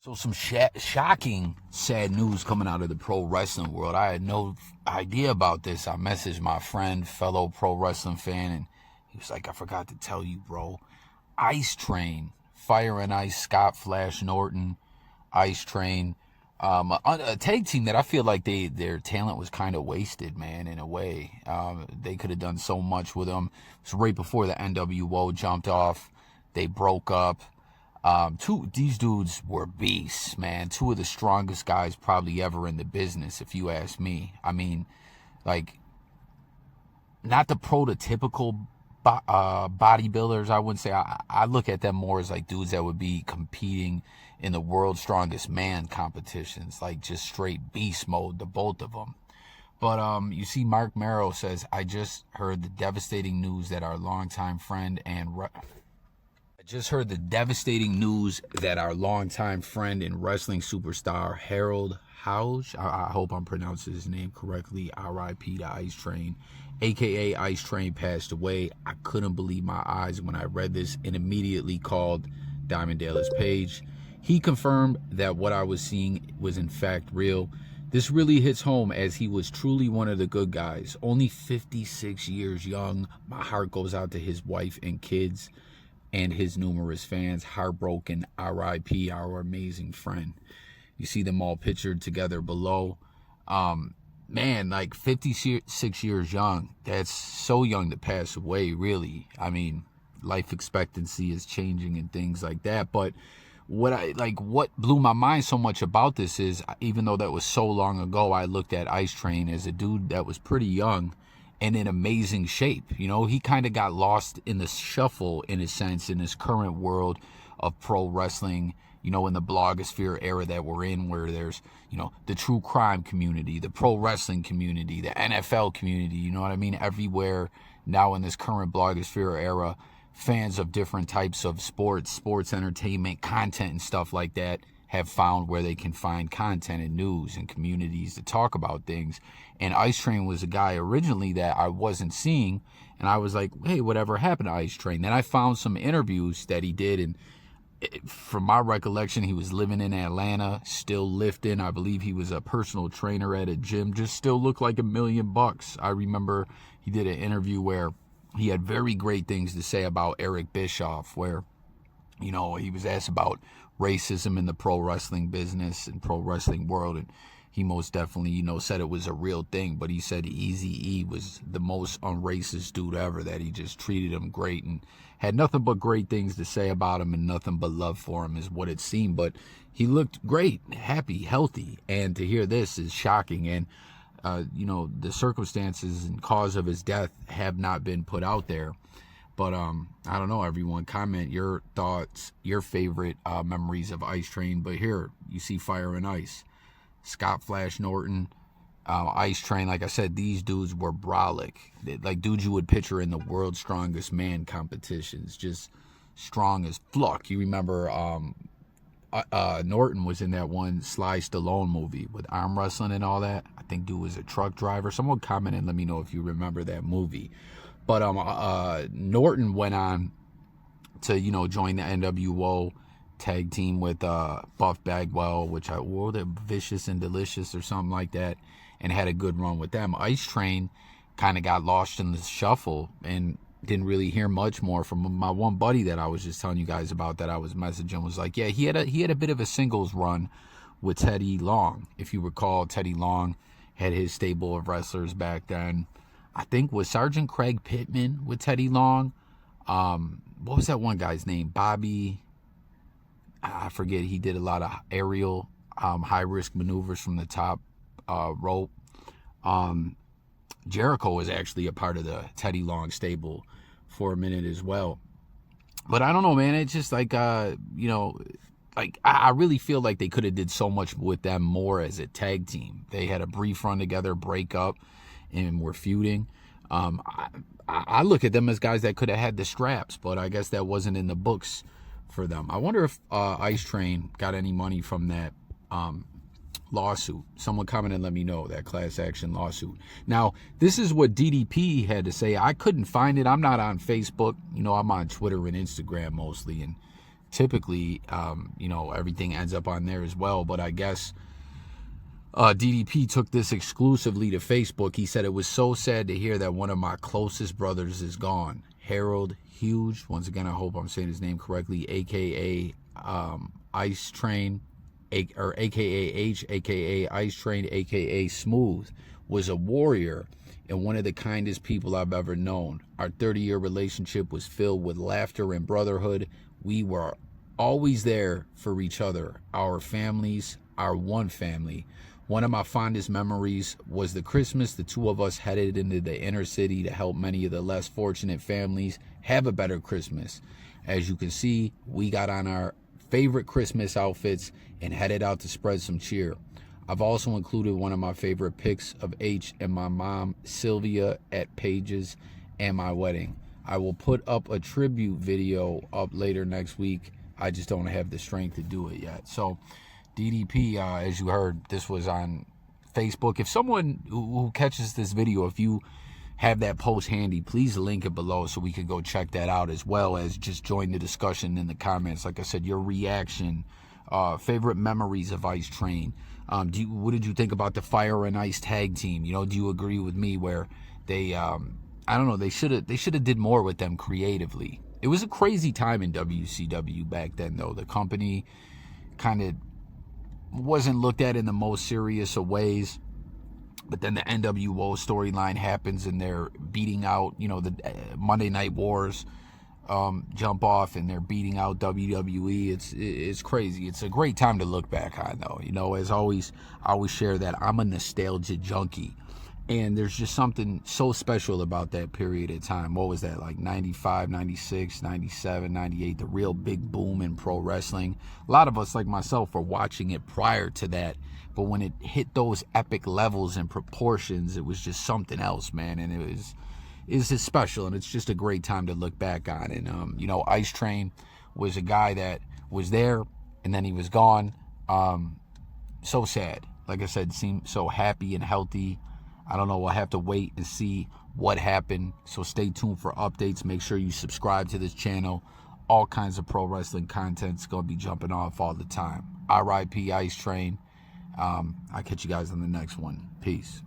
So some shocking, sad news coming out of the pro wrestling world. I had no idea about this. I messaged my friend, fellow pro wrestling fan, and he was like, I forgot to tell you, bro. Ice Train, Fire and Ice, Scott Flash Norton, Ice Train. A tag team that I feel like their talent was kind of wasted, man, in a way. They could have done so much with them. It was right before the NWO jumped off. They broke up. These dudes were beasts, man. Two of the strongest guys probably ever in the business, if you ask me. I mean, like, not the prototypical bodybuilders, I wouldn't say. I look at them more as like dudes that would be competing in the world's strongest man competitions, like just straight beast mode, the both of them. But you see, Marc Mero says, I just heard the devastating news that our longtime friend and wrestling superstar Harold Houge, I hope I'm pronouncing his name correctly, R.I.P. to Ice Train, a.k.a. Ice Train, passed away. I couldn't believe my eyes when I read this and immediately called Diamond Dallas Page. He confirmed that what I was seeing was in fact real. This really hits home as he was truly one of the good guys. Only 56 years young. My heart goes out to his wife and kids and his numerous fans. Heartbroken. R.I.P. our amazing friend. You see them all pictured together below. Man, like 56 years young. That's so young to pass away, really. I mean, life expectancy is changing and things like that. But what blew my mind so much about this is, even though that was so long ago, I looked at Ice Train as a dude that was pretty young and in amazing shape. You know, he kind of got lost in the shuffle, in a sense, in this current world of pro wrestling, you know, in the blogosphere era that we're in, where there's, you know, the true crime community, the pro wrestling community, the NFL community, you know what I mean? Everywhere now in this current blogosphere era, fans of different types of sports entertainment, content and stuff like that have found where they can find content and news and communities to talk about things. And Ice Train was a guy originally that I wasn't seeing, and I was like, hey, whatever happened to Ice Train? Then I found some interviews that he did, and from my recollection, he was living in Atlanta, still lifting. I believe he was a personal trainer at a gym, just still looked like $1 million. I remember he did an interview where he had very great things to say about Eric Bischoff, where, you know, he was asked about racism in the pro wrestling business and pro wrestling world, and he most definitely, you know, said it was a real thing. But he said Easy-E was the most unracist dude ever, that he just treated him great and had nothing but great things to say about him and nothing but love for him, is what it seemed. But he looked great, happy, healthy, and to hear this is shocking. And you know, the circumstances and cause of his death have not been put out there. But I don't know, everyone, comment your thoughts, your favorite memories of Ice Train. But here, you see Fire and Ice, Scott Flash Norton, Ice Train. Like I said, these dudes were brolic. Like dudes you would picture in the world's strongest man competitions, just strong as fuck. You remember Norton was in that one Sly Stallone movie with arm wrestling and all that. I think dude was a truck driver. Someone comment and let me know if you remember that movie. But Norton went on to, you know, join the NWO tag team with Buff Bagwell, which I wore the Vicious and Delicious or something like that, and had a good run with them. Ice Train kind of got lost in the shuffle and didn't really hear much more from my one buddy that I was just telling you guys about, that I was messaging, was like, yeah, he had a bit of a singles run with Teddy Long. If you recall, Teddy Long had his stable of wrestlers back then. I think was Sergeant Craig Pittman with Teddy Long. What was that one guy's name? Bobby, I forget. He did a lot of aerial high risk maneuvers from the top rope. Jericho was actually a part of the Teddy Long stable for a minute as well. But I don't know, man. It's just like, you know, like I really feel like they could have did so much with them more as a tag team. They had a brief run together, break up, and were feuding. I look at them as guys that could have had the straps, but I guess that wasn't in the books for them. I wonder if Ice Train got any money from that lawsuit. Someone comment and let me know, that class action lawsuit. Now, this is what DDP had to say. I couldn't find it. I'm not on Facebook. You know, I'm on Twitter and Instagram mostly, and typically, you know, everything ends up on there as well. But I guess DDP took this exclusively to Facebook. He said, it was so sad to hear that one of my closest brothers is gone. Harold Houge, once again, I hope I'm saying his name correctly, a.k.a. Ice Train, or a.k.a. H, a.k.a. Ice Train, a.k.a. Smooth, was a warrior and one of the kindest people I've ever known. Our 30-year relationship was filled with laughter and brotherhood. We were always there for each other, our families, our one family. One of my fondest memories was the Christmas the two of us headed into the inner city to help many of the less fortunate families have a better Christmas. As you can see, we got on our favorite Christmas outfits and headed out to spread some cheer. I've also included one of my favorite pics of H and my mom, Sylvia, at Paige's and my wedding. I will put up a tribute video up later next week. I just don't have the strength to do it yet. So DDP, as you heard, this was on Facebook. If someone who catches this video, if you have that post handy, please link it below so we can go check that out, as well as just join the discussion in the comments. Like I said, your reaction, favorite memories of Ice Train. What did you think about the Fire and Ice tag team? You know, do you agree with me where they, I don't know, they should have did more with them creatively? It was a crazy time in WCW back then, though. The company kind of wasn't looked at in the most serious of ways. But then the NWO storyline happens and they're beating out, you know, the Monday Night Wars jump off and they're beating out WWE. It's crazy. It's a great time to look back on, though. You know, as always, I always share that I'm a nostalgia junkie. And there's just something so special about that period of time. What was that, like 95, 96, 97, 98, the real big boom in pro wrestling? A lot of us, like myself, were watching it prior to that. But when it hit those epic levels and proportions, it was just something else, man. And it's just special, and it's just a great time to look back on. And, you know, Ice Train was a guy that was there, and then he was gone. So sad. Like I said, seemed so happy and healthy. I don't know. We'll have to wait and see what happened. So stay tuned for updates. Make sure you subscribe to this channel. All kinds of pro wrestling content's going to be jumping off all the time. RIP Ice Train. I'll catch you guys on the next one. Peace.